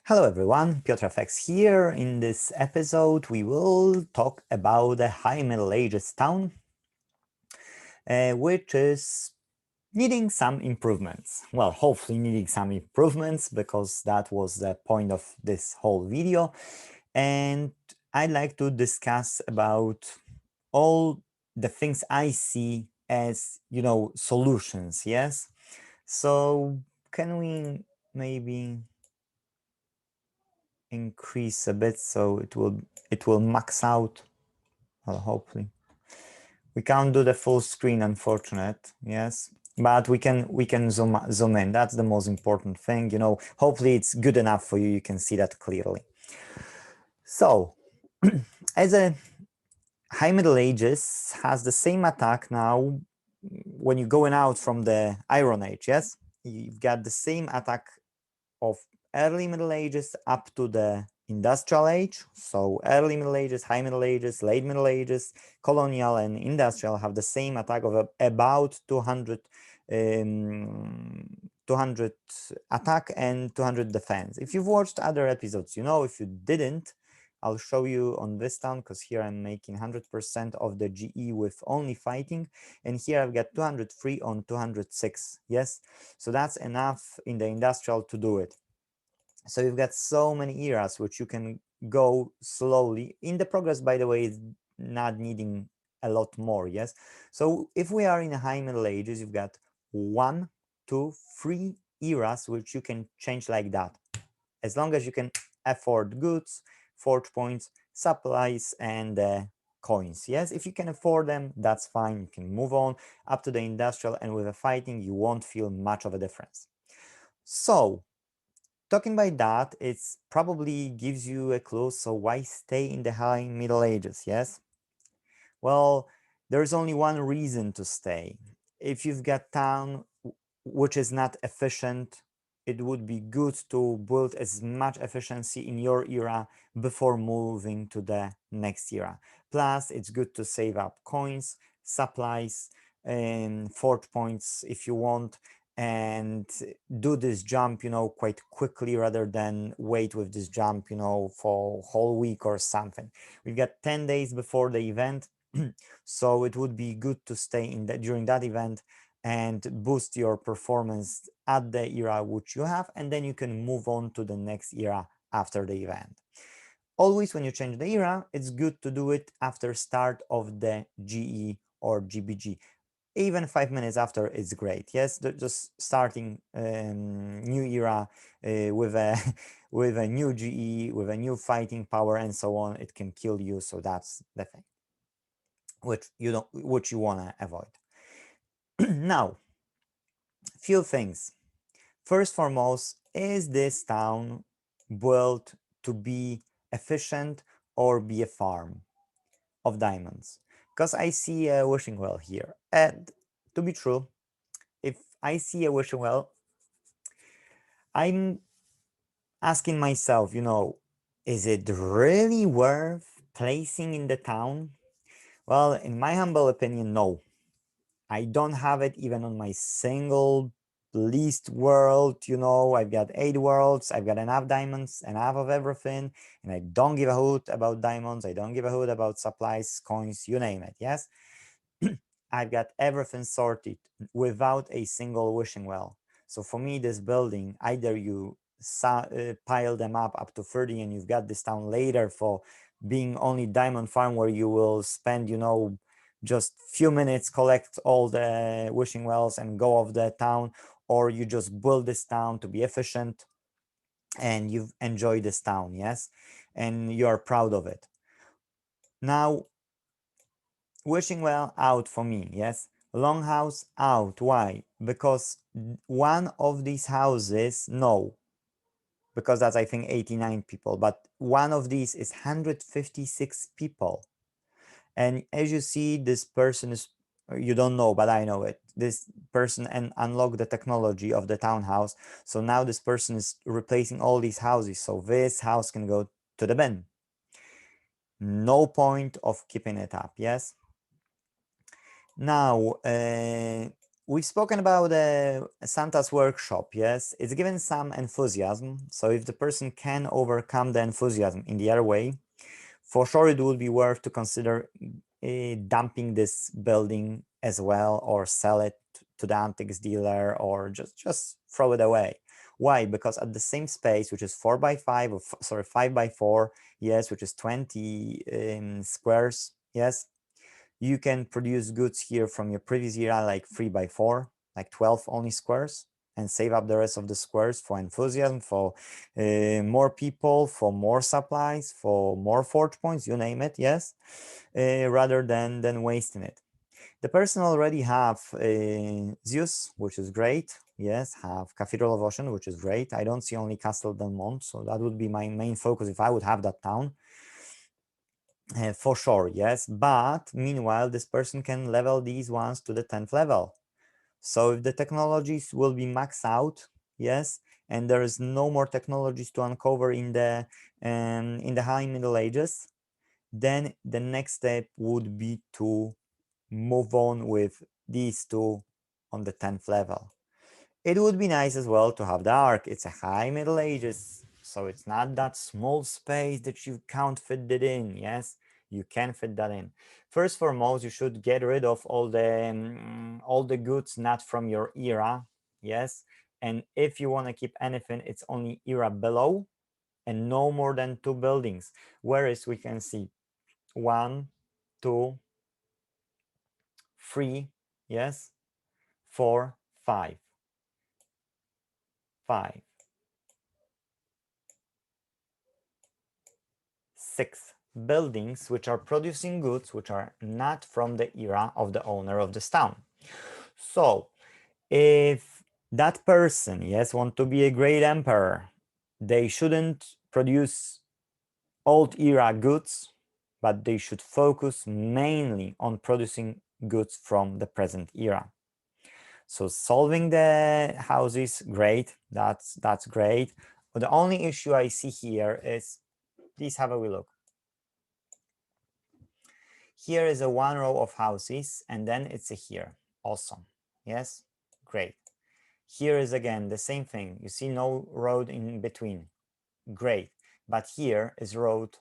Hello everyone, PiotrFX here. In this episode, we will talk about the High Middle Ages town, which is needing some improvements. Well, hopefully needing some improvements, because that was the point of this whole video. And I'd like to discuss about all the things I see as, solutions, yes? So can we maybe increase a bit so it will max out? Well, hopefully we can't do the full screen, unfortunate, yes, but we can zoom in. That's the most important thing, hopefully it's good enough for you, you can see that clearly. So as a High Middle Ages has the same attack now when you're going out from the Iron Age, yes, you've got the same attack of early Middle Ages up to the Industrial Age. So early Middle Ages, High Middle Ages, late Middle Ages, colonial and industrial have the same attack of about 200 attack and 200 defense. If you've watched other episodes, if you didn't, I'll show you on this town, because here I'm making 100% of the GE with only fighting, and here I've got 203 on 206. Yes, so that's enough in the industrial to do it. So you've got so many eras which you can go slowly. In the progress, by the way, is not needing a lot more, yes? So if we are in the High Middle Ages, you've got 1, 2, 3 eras which you can change like that, as long as you can afford goods, forge points, supplies, and coins. Yes, if you can afford them, that's fine. You can move on up to the industrial, and with the fighting, you won't feel much of a difference. So talking by that, it's probably gives you a clue. So why stay in the High Middle Ages? Yes, well, there's only one reason to stay. If you've got town which is not efficient, it would be good to build as much efficiency in your era before moving to the next era. Plus, it's good to save up coins, supplies, and forge points if you want, and do this jump, quite quickly, rather than wait with this jump, for a whole week or something. We've got 10 days before the event, so it would be good to stay in that during that event and boost your performance at the era which you have, and then you can move on to the next era after the event. Always when you change the era, it's good to do it after start of the GE or GBG. Even 5 minutes after is great. Yes, just starting new era with a with a new GE, with a new fighting power and so on, it can kill you. So that's the thing which you want to avoid. Now, few things. First foremost, is this town built to be efficient or be a farm of diamonds? Because I see a wishing well here. And to be true, if I see a wishing well, I'm asking myself, is it really worth placing in the town? Well, in my humble opinion, no. I don't have it even on my single least world. I've got 8 worlds, I've got enough diamonds, enough of everything, and I don't give a hoot about diamonds, I don't give a hoot about supplies, coins, you name it. Yes, I've got everything sorted without a single wishing well. So for me, this building, either you pile them up to 30 and you've got this town later for being only diamond farm, where you will spend just few minutes, collect all the wishing wells and go off the town, or you just build this town to be efficient and you've enjoyed this town, yes, and you are proud of it. Now, wishing well out for me, yes. Longhouse out. Why? Because one of these houses, no, because that's I think 89 people, but one of these is 156 people. And as you see, this person is, you don't know, but I know it. This person and unlock the technology of the townhouse. So now this person is replacing all these houses. So this house can go to the bin. No point of keeping it up, yes? Now, we've spoken about Santa's workshop, yes? It's given some enthusiasm. So if the person can overcome the enthusiasm in the other way, for sure it would be worth to consider dumping this building as well, or sell it to the antiques dealer, or just throw it away. Why? Because at the same space, which is 4x5, or sorry, 5x4, yes, which is 20 squares, yes, you can produce goods here from your previous era, like 3x4, like 12 only squares, and save up the rest of the squares for enthusiasm, for more people, for more supplies, for more forge points, you name it, yes, rather than wasting it. The person already have Zeus, which is great, yes, have Cathedral of Ocean, which is great. I don't see only Castle Delmont, so that would be my main focus if I would have that town. For sure, yes, but meanwhile, this person can level these ones to the 10th level. So if the technologies will be maxed out, yes, and there is no more technologies to uncover in the high Middle Ages, then the next step would be to move on with these two on the 10th level. It would be nice as well to have the Ark. It's a high Middle Ages, so it's not that small space that you can't fit it in, yes? You can fit that in. First foremost, you should get rid of all the goods not from your era, yes? And if you want to keep anything, it's only era below and no more than 2 buildings. Whereas we can see 1, 2, 3, yes, 4, 5, 5, 6 buildings which are producing goods which are not from the era of the owner of this town. So if that person, yes, want to be a great emperor, they shouldn't produce old era goods, but they should focus mainly on producing goods from the present era. So solving the houses, great, that's great. But the only issue I see here is, please have a wee look. Here is a one row of houses, and then it's a here. Awesome. Yes, great. Here is again the same thing. You see no road in between. Great. But here is road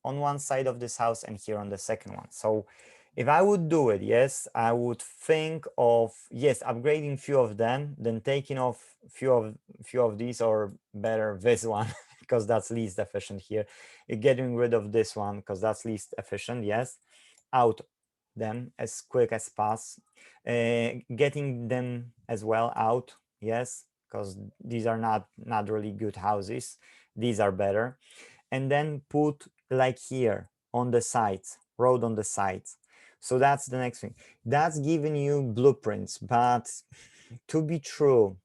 on one side of this house and here on the second one. So if I would do it, yes, I would think of, yes, upgrading few of them, then taking off few of these, or better this one because that's least efficient here. Getting rid of this one because that's least efficient, yes. Out them as quick as possible. Getting them as well out, yes, because these are not really good houses. These are better. And then put like here on the sides, road on the sides. So that's the next thing. That's giving you blueprints, but to be true,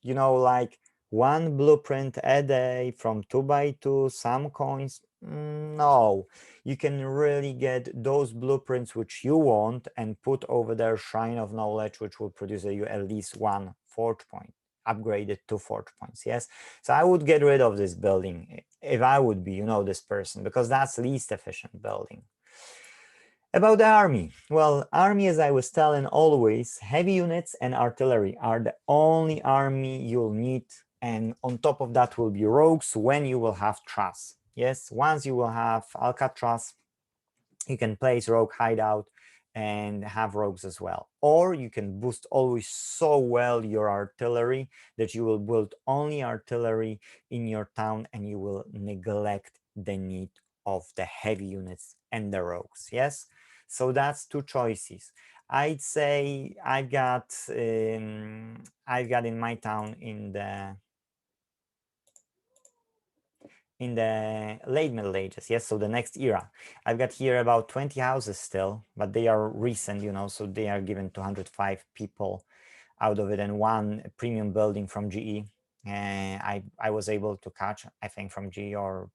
you know, like one blueprint a day from 2x2, some coins, no. You can really get those blueprints which you want and put over there Shrine of Knowledge, which will produce you at least 1 forge point, upgraded to forge points, yes? So I would get rid of this building if I would be, you know, this person, because that's least efficient building. About the army, well, army, as I was telling always, heavy units and artillery are the only army you'll need, and on top of that will be rogues when you will have trust. Yes, once you will have Alcatraz, you can place rogue hideout and have rogues as well. Or you can boost always so well your artillery that you will build only artillery in your town and you will neglect the need of the heavy units and the rogues, yes? So that's two choices. I'd say I've got in my town in the late Middle Ages, yes, so the next era. I've got here about 20 houses still, but they are recent, you know, so they are given 205 people out of it, and one premium building from GE. And I was able to catch, I think, from GE or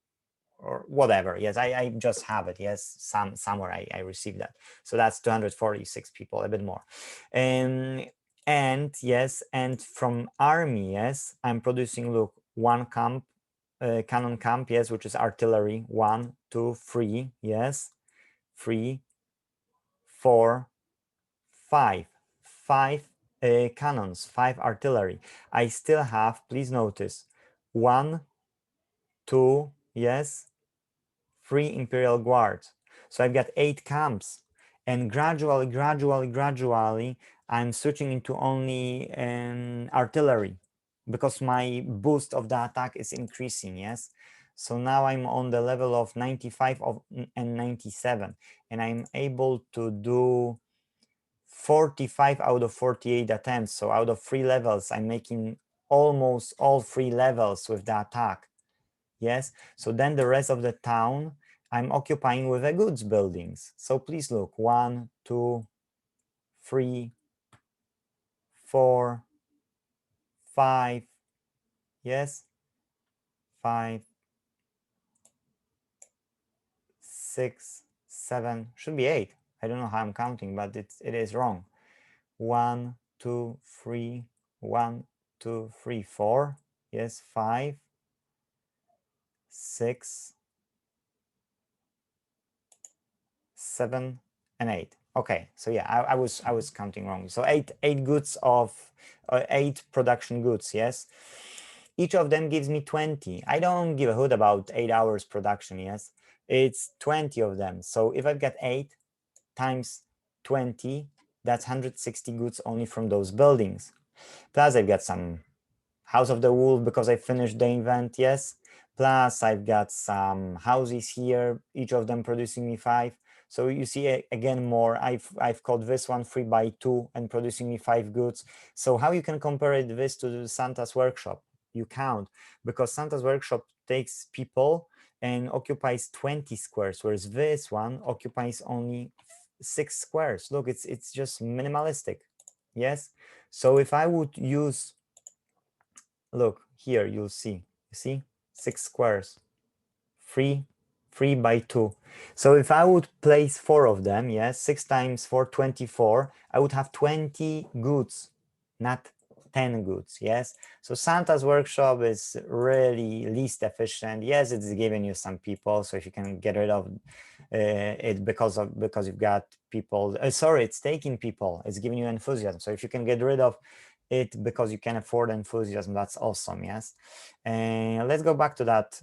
whatever. Yes, I just have it. Yes, somewhere I received that. So that's 246 people, a bit more. And yes, and from army, yes, I'm producing, look, one camp, cannon camp, yes, which is artillery, 1, 2, 3, yes, 3, 4, 5, 5 cannons, 5 artillery. I still have, please notice, 1, 2, yes, 3 Imperial Guards. So I've got 8 camps. And gradually, I'm switching into only artillery because my boost of the attack is increasing, yes? So now I'm on the level of 95 and 97, and I'm able to do 45 out of 48 attempts. So out of 3 levels, I'm making almost all 3 levels with the attack. Yes, so then the rest of the town I'm occupying with the goods buildings. So please look, 1, 2, 3, 4, 5, yes, 5, 6, 7, should be 8. I don't know how I'm counting, but it is wrong. 1, 2, 3, 1, 2, 3, 4, yes, 5, 6, 7, and 8. Okay, so yeah, I was counting wrong. So eight goods of 8 production goods, yes. Each of them gives me 20. I don't give a hoot about 8 hours production, yes. It's 20 of them. So if I've got 8 times 20, that's 160 goods only from those buildings. Plus I've got some House of the Wolf because I finished the event, yes. Plus I've got some houses here, each of them producing me 5. So you see again more. I've called this one 3 by 2 and producing me 5 goods. So how you can compare this to Santa's workshop? You count, because Santa's workshop takes people and occupies 20 squares, whereas this one occupies only 6 squares. Look, it's just minimalistic. Yes. So if I would use, look here, you'll see, you see 6 squares, 3 by 2. So if I would place 4 of them, yes, 6 times 4, 24, I would have 20 goods, not 10 goods, yes. So Santa's workshop is really least efficient. Yes, it's giving you some people, so if you can get rid of it because you've got people, sorry, it's taking people, it's giving you enthusiasm. So if you can get rid of it because you can afford enthusiasm, that's awesome, yes. And let's go back to that.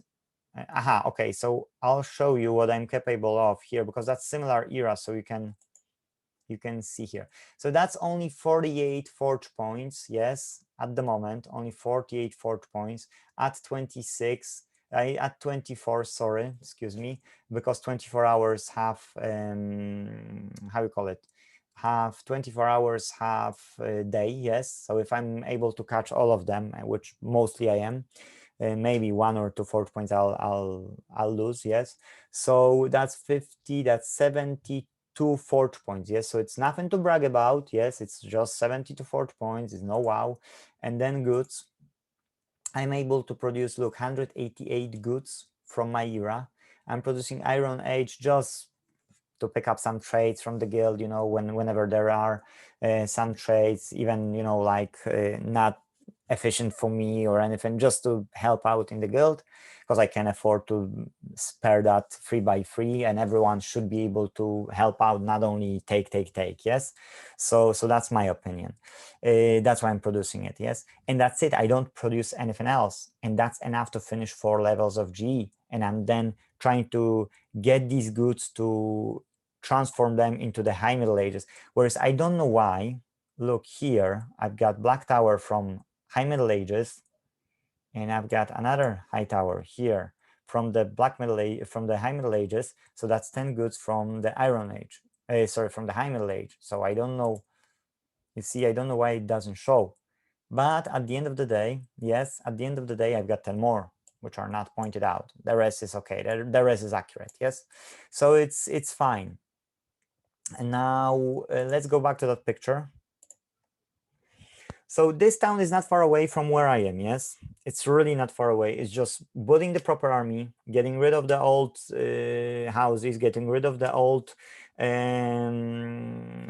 Aha, okay, so I'll show you what I'm capable of here, because that's similar era, so you can see here. So that's only 48 forge points, yes, at the moment, only 48 forge points at 26, at 24, sorry, excuse me, because 24 hours have, how you call it, have 24 hours, half a day, yes. So if I'm able to catch all of them, which mostly I am, maybe 1 or 2 forge points I'll lose, yes. So that's 50, that's 72 forge points, yes. So it's nothing to brag about, yes. It's just 72 forge points, it's no wow. And then goods, I'm able to produce, look, 188 goods from my era. I'm producing Iron Age just to pick up some trades from the guild, you know, whenever there are some trades, even, you know, like not efficient for me or anything, just to help out in the guild, because I can afford to spare that 3 by 3, and everyone should be able to help out, not only take, yes. So that's my opinion. That's why I'm producing it, yes. And that's it. I don't produce anything else, and that's enough to finish 4 levels of GE. And I'm then trying to get these goods to transform them into the High Middle Ages. Whereas I don't know why. Look here, I've got Black Tower from High Middle Ages, and I've got another high tower here from the from the High Middle Ages. So that's 10 goods from the Iron Age. Sorry, from the High Middle Age. So I don't know. You see, I don't know why it doesn't show. But at the end of the day, yes, at the end of the day, I've got 10 more, which are not pointed out. The rest is okay. The rest is accurate, yes. So it's fine. And now let's go back to that picture. So this town is not far away from where I am, yes? It's really not far away. It's just building the proper army, getting rid of the old houses, getting rid of the old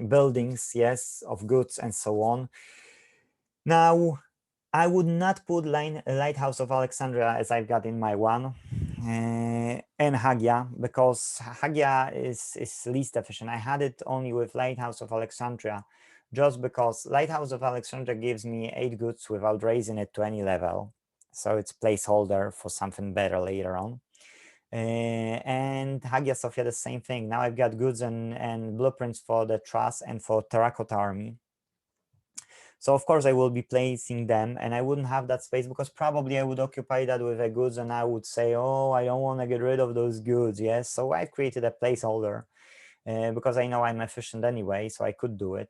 buildings, yes, of goods and so on. Now, I would not put Lighthouse of Alexandria as I've got in my one, and Hagia, because Hagia is least efficient. I had it only with Lighthouse of Alexandria, just because Lighthouse of Alexandria gives me 8 goods without raising it to any level. So it's placeholder for something better later on. And Hagia Sophia, the same thing. Now I've got goods and blueprints for the Truss and for Terracotta Army. So of course I will be placing them, and I wouldn't have that space because probably I would occupy that with the goods, and I would say, oh, I don't want to get rid of those goods. Yes, so I've created a placeholder because I know I'm efficient anyway, so I could do it.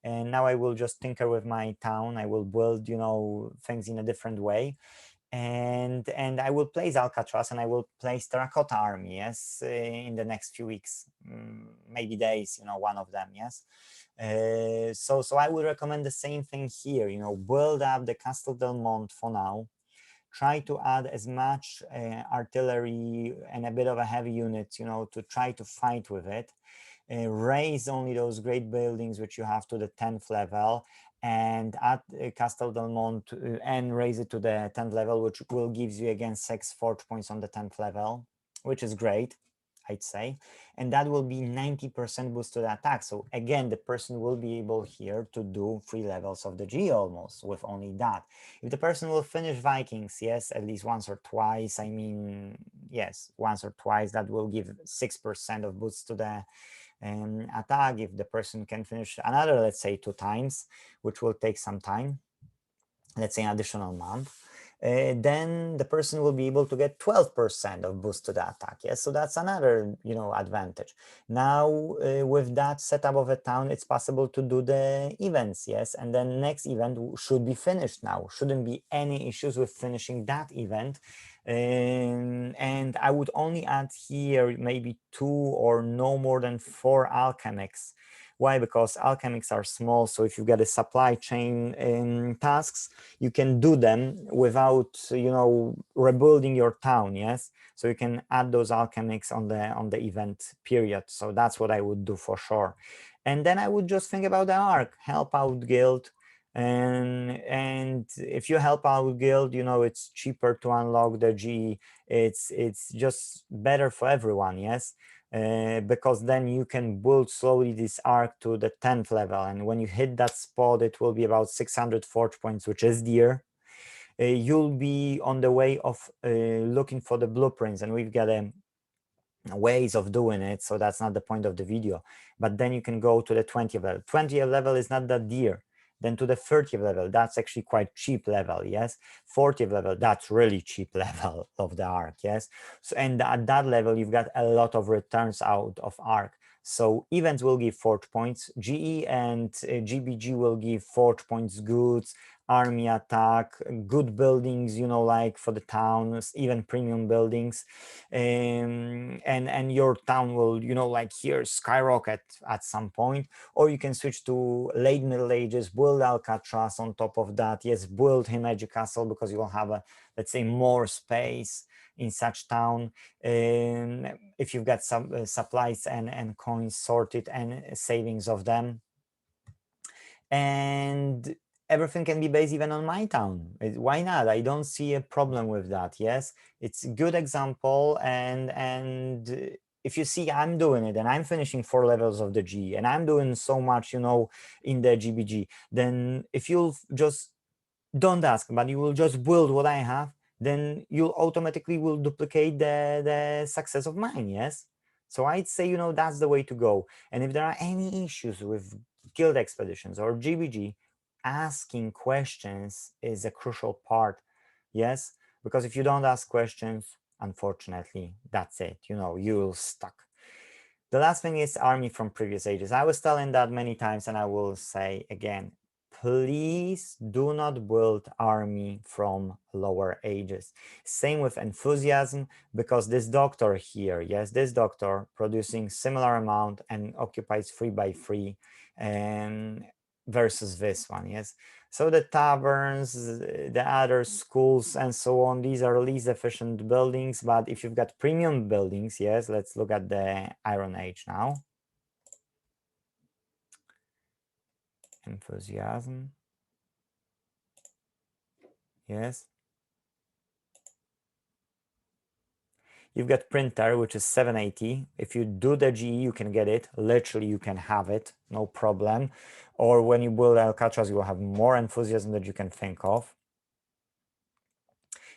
And now I will just tinker with my town. I will build, things in a different way. And I will place Alcatraz and I will place Terracotta Army, yes, in the next few weeks, maybe days, one of them, yes. So I would recommend the same thing here, build up the Castle del Monte for now. Try to add as much artillery and a bit of a heavy unit, to try to fight with it. Raise only those great buildings which you have to the 10th level, and add Castel del Monte and raise it to the 10th level, which will give you again 6 fort points on the 10th level, which is great, I'd say. And that will be 90% boost to the attack. So again, the person will be able here to do 3 levels of the G almost with only that. If the person will finish Vikings, yes, at least once or twice, I mean, yes, once or twice, that will give 6% of boost to the attack. If the person can finish another, let's say 2 times, which will take some time, let's say an additional month, then the person will be able to get 12% of boost to the attack. Yes, so that's another advantage. Now with that setup of a town, it's possible to do the events. Yes, and then next event should be finished now. Shouldn't be any issues with finishing that event. And I would only add here maybe 2 or no more than 4 alchemics. Why? Because alchemics are small, so if you've got a supply chain tasks, you can do them without rebuilding your town. Yes, so you can add those alchemics on the event period. So that's what I would do for sure. And then I would just think about the arc, help out guild. And if you help out guild, it's cheaper to unlock the G. It's just better for everyone. Yes. Because then you can build slowly this arc to the 10th level, and when you hit that spot, it will be about 600 forge points, which is dear. You'll be on the way of looking for the blueprints, and we've got ways of doing it, so that's not the point of the video. But then you can go to the 20th level. 20th level is not that dear. Then to the 30th level, that's actually quite cheap level. Yes, 40th level, that's really cheap level of the arc. Yes, so and at that level you've got a lot of returns out of arc. So events will give forge points, GE and GBG will give forge points, goods, army attack, good buildings, like for the towns, even premium buildings. And your town will, like here, skyrocket at some point. Or you can switch to late Middle Ages, build Alcatraz on top of that. Yes, build Himeji Castle, because you will have a, let's say, more space in such town. If you've got some supplies and coins sorted and savings of them. And everything can be based even on my town. Why not? I don't see a problem with that. Yes, it's a good example. And if you see I'm doing it and I'm finishing 4 levels of the G and I'm doing so much, in the GBG, then if you'll just don't ask, but you will just build what I have, then you automatically will duplicate the success of mine. Yes. So I'd say, that's the way to go. And if there are any issues with guild expeditions or GBG, asking questions is a crucial part. Yes. Because if you don't ask questions, unfortunately, that's it. You'll stuck. The last thing is army from previous ages. I was telling that many times, and I will say again, please do not build army from lower ages. Same with enthusiasm, because this doctor here, yes, this doctor producing similar amount and occupies 3 by 3 versus this one, yes. So the taverns, the other schools and so on, these are least efficient buildings. But if you've got premium buildings, yes, let's look at the Iron Age now. Enthusiasm. Yes. You've got printer, which is 780. If you do the GE, you can get it. Literally, you can have it, no problem. Or when you build Alcatraz, you will have more enthusiasm that you can think of.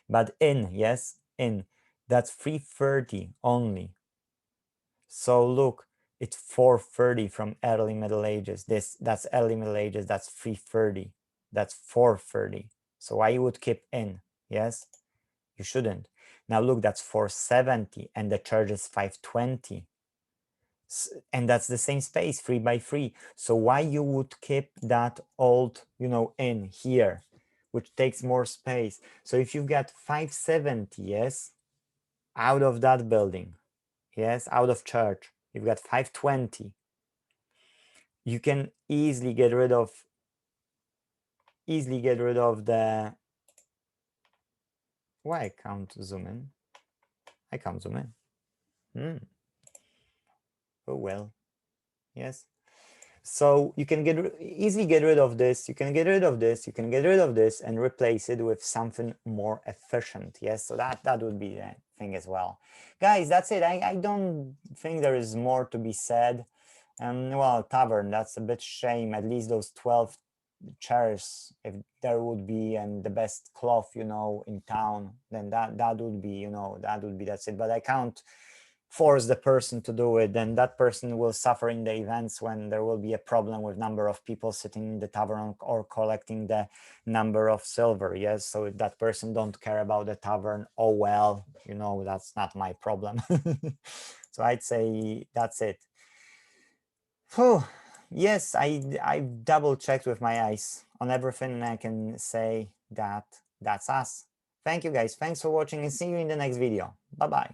But in, yes, in, that's 330 only. So look, it's 430 from early Middle Ages. That's early Middle Ages, that's 330. That's 430. So why you would keep in? Yes, you shouldn't. Now look, that's 470 and the church is 520. And that's the same space, 3 by 3. So why you would keep that old, in here, which takes more space? So if you've got 570, yes, out of that building, yes, out of church, you've got 520. You can easily get rid of the, why I can't zoom in? I can't zoom in. Oh well, yes. So you can easily get rid of this, you can get rid of this, you can get rid of this and replace it with something more efficient. Yes, so that would be the thing as well. Guys, that's it. I don't think there is more to be said. Well, tavern, that's a bit shame. At least those 12 chairs, if there would be, and the best cloth, in town, then that would be, that's it. But I can't force the person to do it, then that person will suffer in the events when there will be a problem with number of people sitting in the tavern or collecting the number of silver. Yes, so if that person don't care about the tavern, oh well, that's not my problem. So I'd say that's it. Whew. Yes, I've double checked with my eyes on everything, and I can say that that's us. Thank you guys, thanks for watching, and see you in the next video. Bye bye.